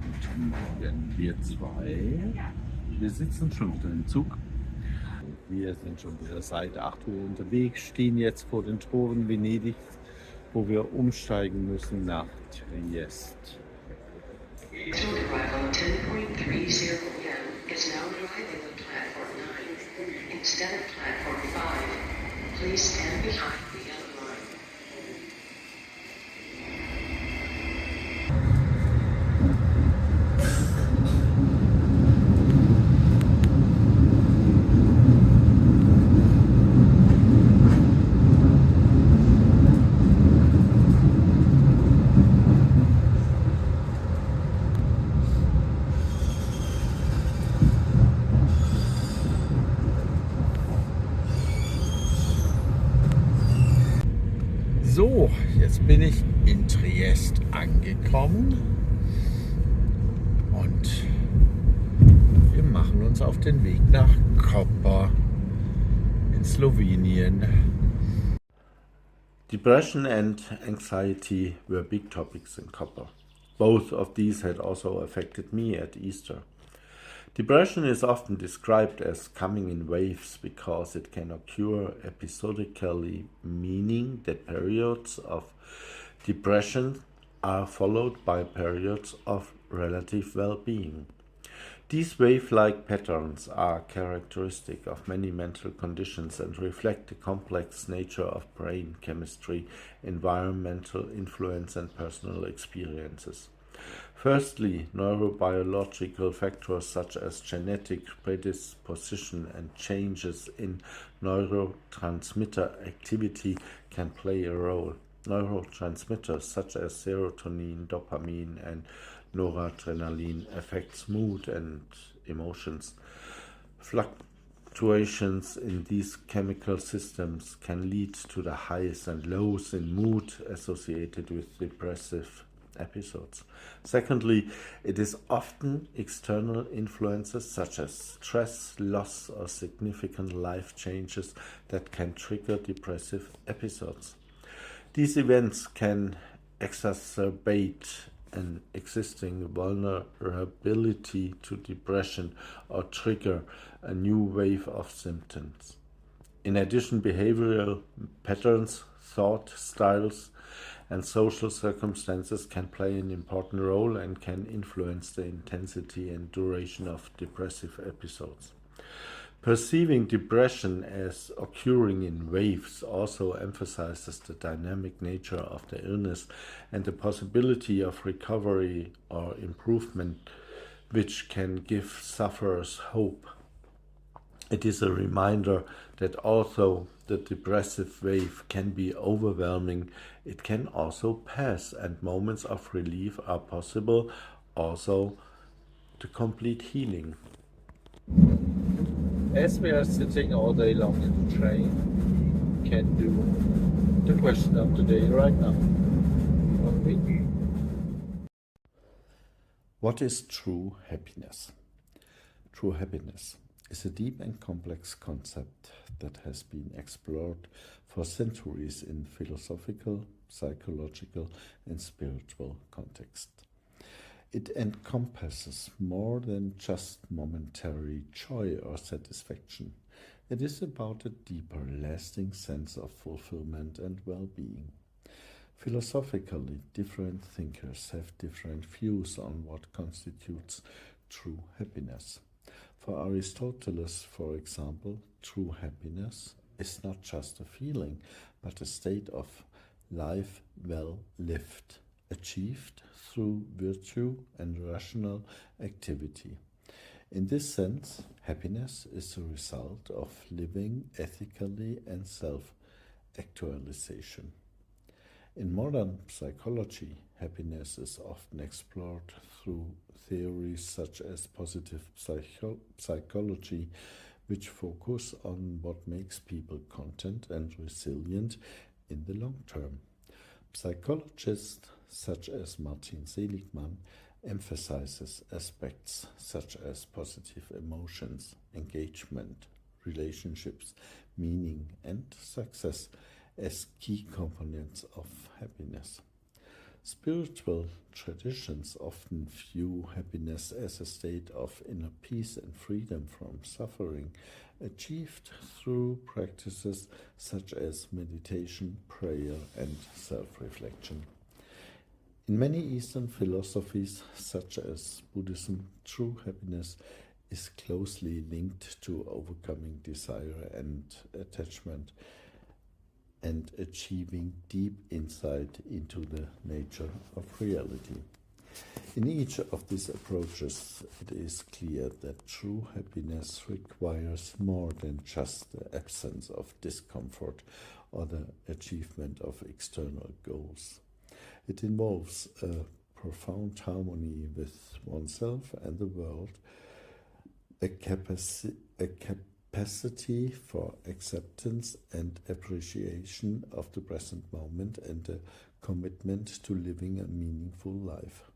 Guten Morgen, wir zwei. Wir sitzen schon wieder im Zug. Wir sind schon wieder seit 8 Uhr unterwegs, stehen jetzt vor den Toren Venedigs, wo wir umsteigen müssen nach Triest. Scheduled arrival 10:30 p.m. is now arriving on platform 9 instead of platform 5. Please stand behind the yellow line. So, jetzt bin ich in Triest angekommen und wir machen uns auf den Weg nach Koper in Slowenien. Depression and anxiety were big topics in Koper. Both of these had also affected me at Easter. Depression is often described as coming in waves because it can occur episodically, meaning that periods of depression are followed by periods of relative well-being. These wave-like patterns are characteristic of many mental conditions and reflect the complex nature of brain chemistry, environmental influence, and personal experiences. Firstly, neurobiological factors such as genetic predisposition and changes in neurotransmitter activity can play a role. Neurotransmitters such as serotonin, dopamine, and noradrenaline affects mood and emotions. Fluctuations in these chemical systems can lead to the highs and lows in mood associated with depressive episodes. Secondly, it is often external influences such as stress, loss, or significant life changes that can trigger depressive episodes. These events can exacerbate an existing vulnerability to depression or trigger a new wave of symptoms. In addition, behavioral patterns, thought styles, and social circumstances can play an important role and can influence the intensity and duration of depressive episodes. Perceiving depression as occurring in waves also emphasizes the dynamic nature of the illness and the possibility of recovery or improvement, which can give sufferers hope. It is a reminder that although the depressive wave can be overwhelming, it can also pass, and moments of relief are possible, also to complete healing. As we are sitting all day long in the train, we can do the question of the day right now. Okay. What is true happiness? True happiness is a deep and complex concept that has been explored for centuries in philosophical, psychological, and spiritual context. It encompasses more than just momentary joy or satisfaction. It is about a deeper, lasting sense of fulfillment and well-being. Philosophically, different thinkers have different views on what constitutes true happiness. For Aristotle, for example, true happiness is not just a feeling, but a state of life well lived, achieved through virtue and rational activity. In this sense, happiness is a result of living ethically and self-actualization. In modern psychology, happiness is often explored through theories such as positive psychology, which focus on what makes people content and resilient in the long term. Psychologists such as Martin Seligman emphasizes aspects such as positive emotions, engagement, relationships, meaning, and success as key components of happiness. Spiritual traditions often view happiness as a state of inner peace and freedom from suffering, achieved through practices such as meditation, prayer, and self-reflection. In many Eastern philosophies, such as Buddhism, true happiness is closely linked to overcoming desire and attachment and achieving deep insight into the nature of reality. In each of these approaches, it is clear that true happiness requires more than just the absence of discomfort or the achievement of external goals. It involves a profound harmony with oneself and the world, a capacity for acceptance and appreciation of the present moment, and a commitment to living a meaningful life.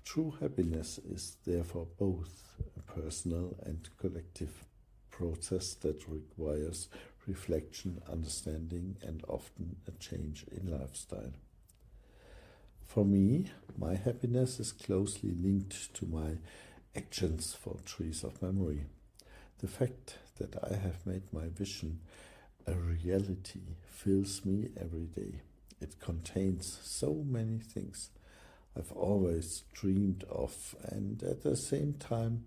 True happiness is therefore both a personal and collective process that requires reflection, understanding, and often a change in lifestyle. For me, my happiness is closely linked to my actions for Trees of Memory. The fact that I have made my vision a reality fills me every day. It contains so many things I've always dreamed of, and at the same time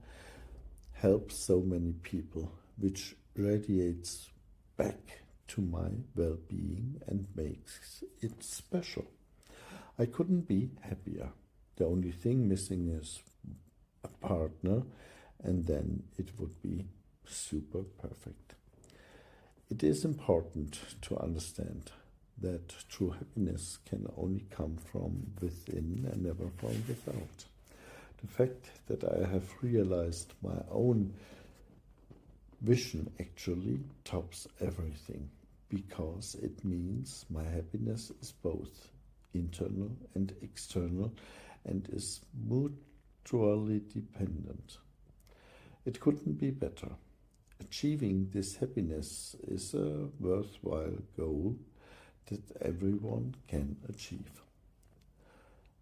helps so many people, which radiates back to my well-being and makes it special. I couldn't be happier. The only thing missing is a partner, and then it would be super perfect. It is important to understand that true happiness can only come from within and never from without. The fact that I have realized my own vision actually tops everything, because it means my happiness is both internal and external and is mutually dependent. It couldn't be better. Achieving this happiness is a worthwhile goal that everyone can achieve.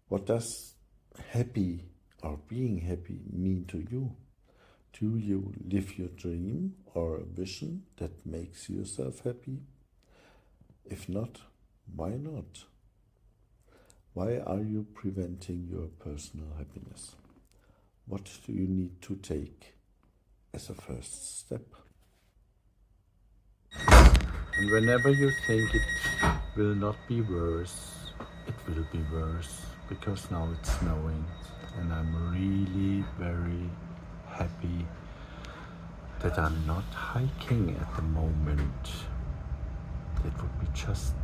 What does happy or being happy mean to you? Do you live your dream or a vision that makes yourself happy? If not, why not? Why are you preventing your personal happiness? What do you need to take as a first step? And whenever you think it will not be worse, it will be worse, because now it's snowing and I'm really very happy that I'm not hiking at the moment. It would be just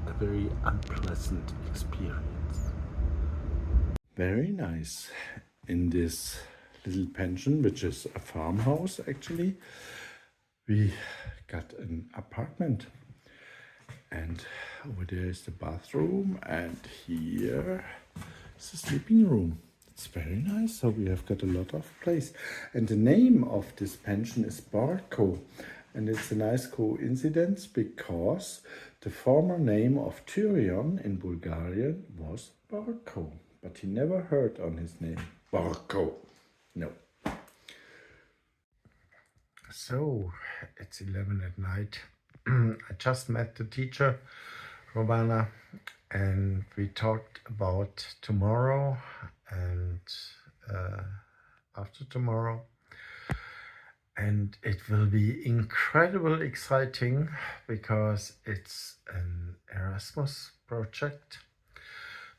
a very unpleasant experience. Very nice. In this little pension, which is a farmhouse actually, we got an apartment, and over there is the bathroom, and here is the sleeping room. It's very nice, so we have got a lot of place. And the name of this pension is Barco, and it's a nice coincidence because the former name of Tyrion in Bulgarian was Barco, but he never heard on his name Barco. No. So it's 11 at night. I just met the teacher, Romana, and we talked about tomorrow and after tomorrow. And it will be incredibly exciting because it's an Erasmus project.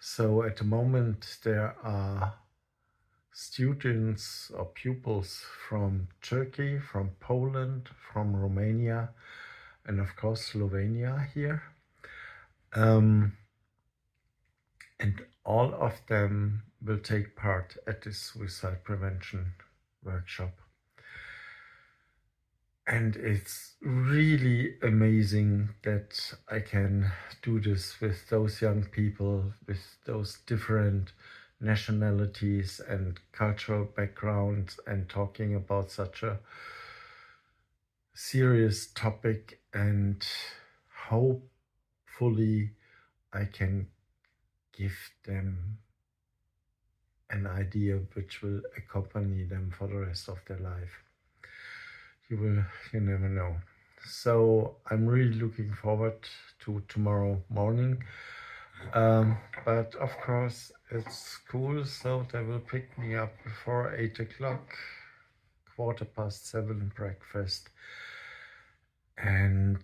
So at the moment there are students or pupils from Turkey, from Poland, from Romania, and of course Slovenia here. And all of them will take part at this suicide prevention workshop. And it's really amazing that I can do this with those young people, with those different nationalities and cultural backgrounds, and talking about such a serious topic, and hopefully I can give them an idea which will accompany them for the rest of their life. You never know. So I'm really looking forward to tomorrow morning. But of course it's school, so they will pick me up before 8 o'clock, 7:15 breakfast, and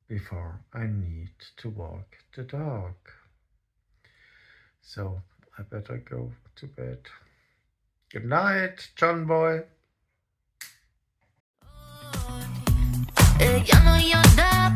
before I need to walk the dog. So I better go to bed. Good night, John boy. Ya no, yo da